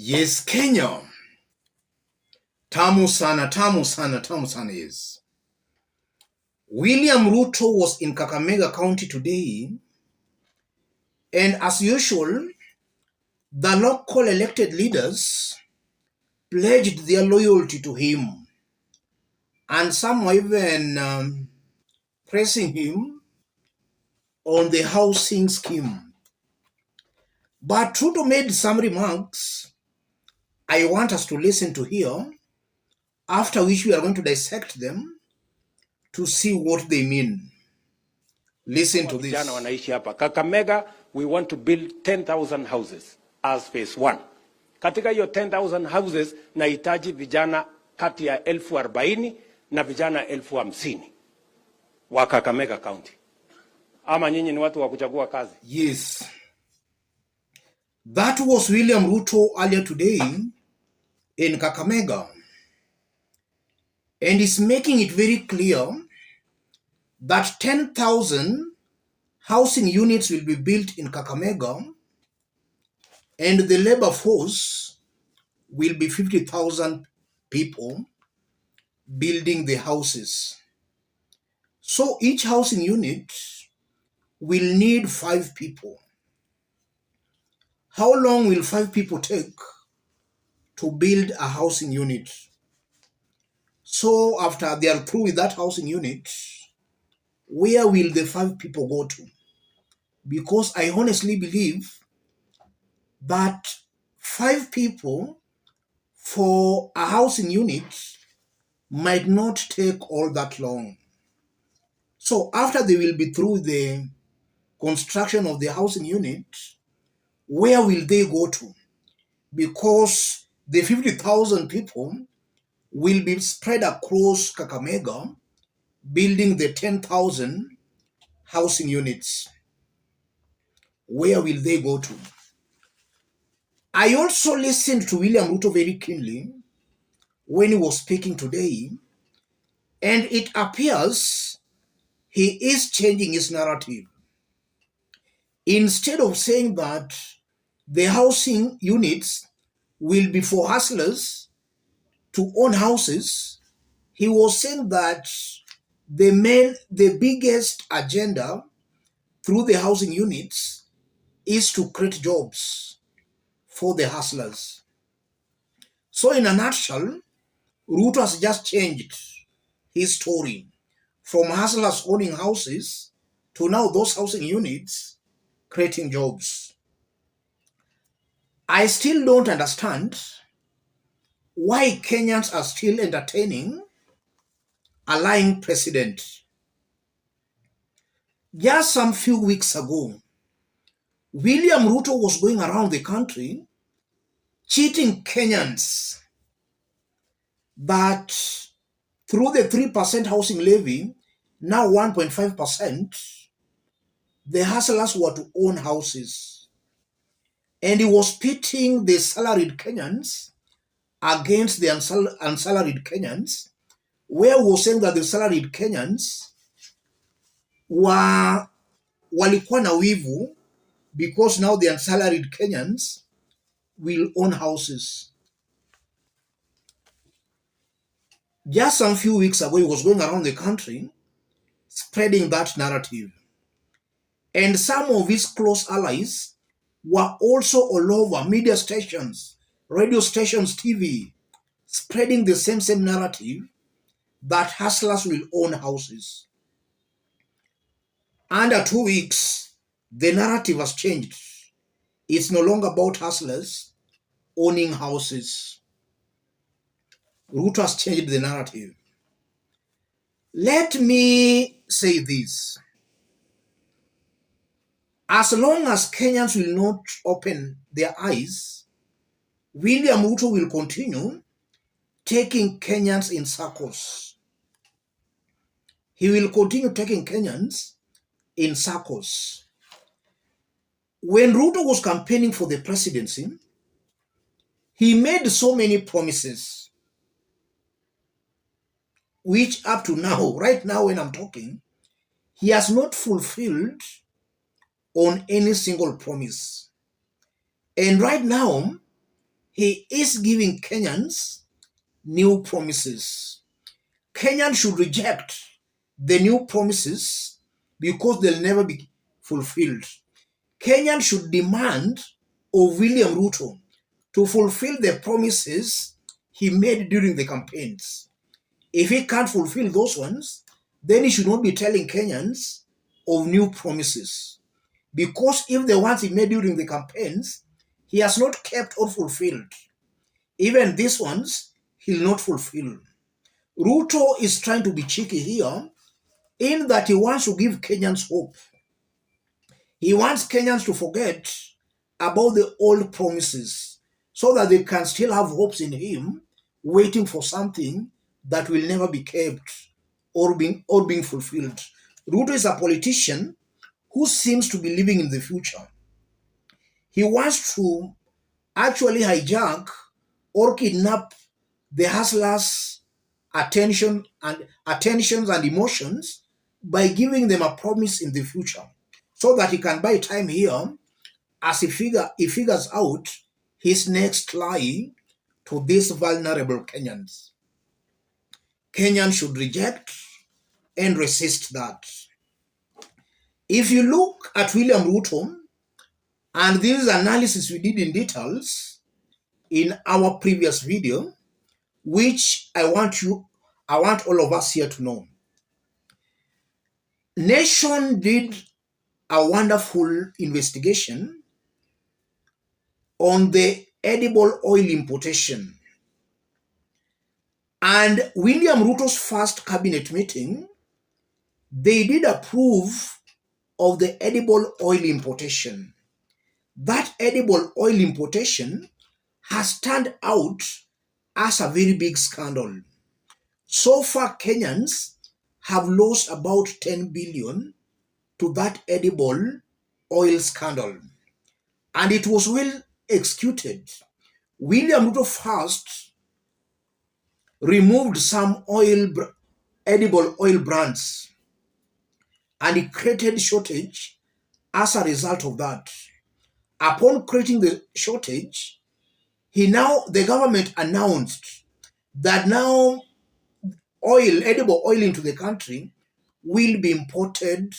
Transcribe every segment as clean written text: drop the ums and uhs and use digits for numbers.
Yes, Kenya. Tamu sana, tamu sana, tamu sana, yes. William Ruto was in Kakamega County today, and as usual, the local elected leaders pledged their loyalty to him, and some were even pressing him on the housing scheme. But Ruto made some remarks I want us to listen to here, after which we are going to dissect them to see what they mean. Listen to this. Vijana wanaishi hapa Kakamega, we want to build 10,000 houses as phase 1. Katika hiyo 10,000 houses nahitaji vijana kati ya 40,000 na vijana 50,000 wa Kakamega County. Ama nyinyi ni watu wa kuchagua kazi? Yes. That was William Ruto earlier today in Kakamega. And he's making it very clear that 10,000 housing units will be built in Kakamega, and the labor force will be 50,000 people building the houses. So each housing unit will need 5 people. How long will 5 people take to build a housing unit? So after they are through with that housing unit, where will the 5 people go to? Because I honestly believe that 5 people for a housing unit might not take all that long. So after they will be through the construction of the housing unit, where will they go to? Because the 50,000 people will be spread across Kakamega, building the 10,000 housing units. Where will they go to? I also listened to William Ruto very keenly when he was speaking today, and it appears he is changing his narrative. Instead of saying that the housing units will be for hustlers to own houses, he was saying that the biggest agenda through the housing units is to create jobs for the hustlers. So in a nutshell, Ruto has just changed his story from hustlers owning houses to now those housing units creating jobs. I still don't understand why Kenyans are still entertaining a lying president. Just some few weeks ago, William Ruto was going around the country cheating Kenyans that through the 3% housing levy, now 1.5%, the hustlers were to own houses. And he was pitting the salaried Kenyans against the unsalaried Kenyans, where he was saying that the salaried Kenyans walikuwa na wivu because now the unsalaried Kenyans will own houses. Just some few weeks ago, he was going around the country spreading that narrative. And some of his close allies were also all over media stations, radio stations, TV, spreading the same narrative that hustlers will own houses. Under 2 weeks, the narrative has changed. It's no longer about hustlers owning houses. Ruto has changed the narrative. Let me say this. As long as Kenyans will not open their eyes, William Ruto will continue taking Kenyans in circles. He will continue taking Kenyans in circles. When Ruto was campaigning for the presidency, he made so many promises, which up to now, right now when I'm talking, he has not fulfilled on any single promise. And right now, he is giving Kenyans new promises. Kenyans should reject the new promises because they'll never be fulfilled. Kenyans should demand of William Ruto to fulfill the promises he made during the campaigns. If he can't fulfill those ones, then he should not be telling Kenyans of new promises. Because if the ones he made during the campaigns, he has not kept or fulfilled, even these ones, he'll not fulfill. Ruto is trying to be cheeky here in that he wants to give Kenyans hope. He wants Kenyans to forget about the old promises so that they can still have hopes in him, waiting for something that will never be kept or being fulfilled. Ruto is a politician who seems to be living in the future. He wants to actually hijack or kidnap the hustlers' attentions and emotions by giving them a promise in the future so that he can buy time here as he figures out his next lie to these vulnerable Kenyans. Kenyans should reject and resist that. If you look at William Ruto, and this analysis we did in details in our previous video, which I want all of us here to know. Nation did a wonderful investigation on the edible oil importation. And William Ruto's first cabinet meeting, they did approve of the edible oil importation. That edible oil importation has turned out as a very big scandal. So far, Kenyans have lost about 10 billion to that edible oil scandal. And it was well executed. William Ruto first removed some edible oil brands, and he created shortage as a result of that. Upon creating the shortage, the government announced that now edible oil into the country will be imported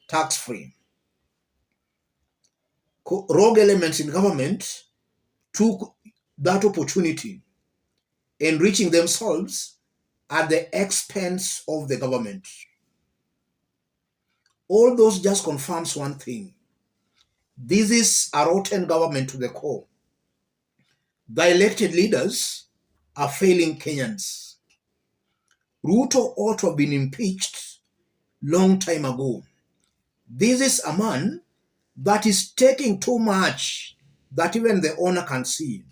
tax-free. Rogue elements in government took that opportunity, enriching themselves at the expense of the government. All those just confirms one thing. This is a rotten government to the core. The elected leaders are failing Kenyans. Ruto ought to have been impeached long time ago. This is a man that is taking too much that even the owner can see.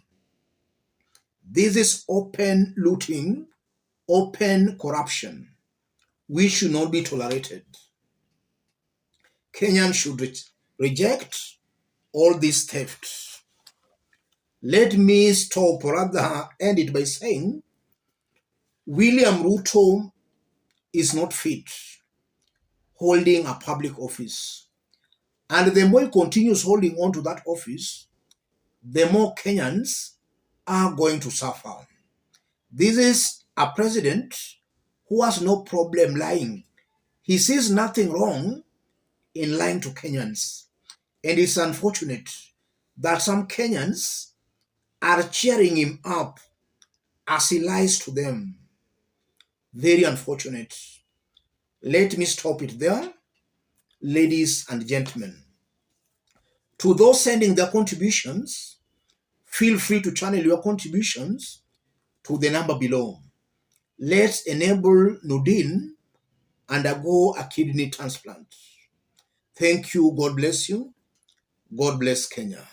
This is open looting, open corruption, which should not be tolerated. Kenyans should reject all these thefts. Let me stop, or rather end it by saying, William Ruto is not fit holding a public office. And the more he continues holding on to that office, the more Kenyans are going to suffer. This is a president who has no problem lying. He sees nothing wrong in lying to Kenyans. And it's unfortunate that some Kenyans are cheering him up as he lies to them. Very unfortunate. Let me stop it there, ladies and gentlemen. To those sending their contributions, feel free to channel your contributions to the number below. Let's enable Nudin undergo a kidney transplant. Thank you. God bless you. God bless Kenya.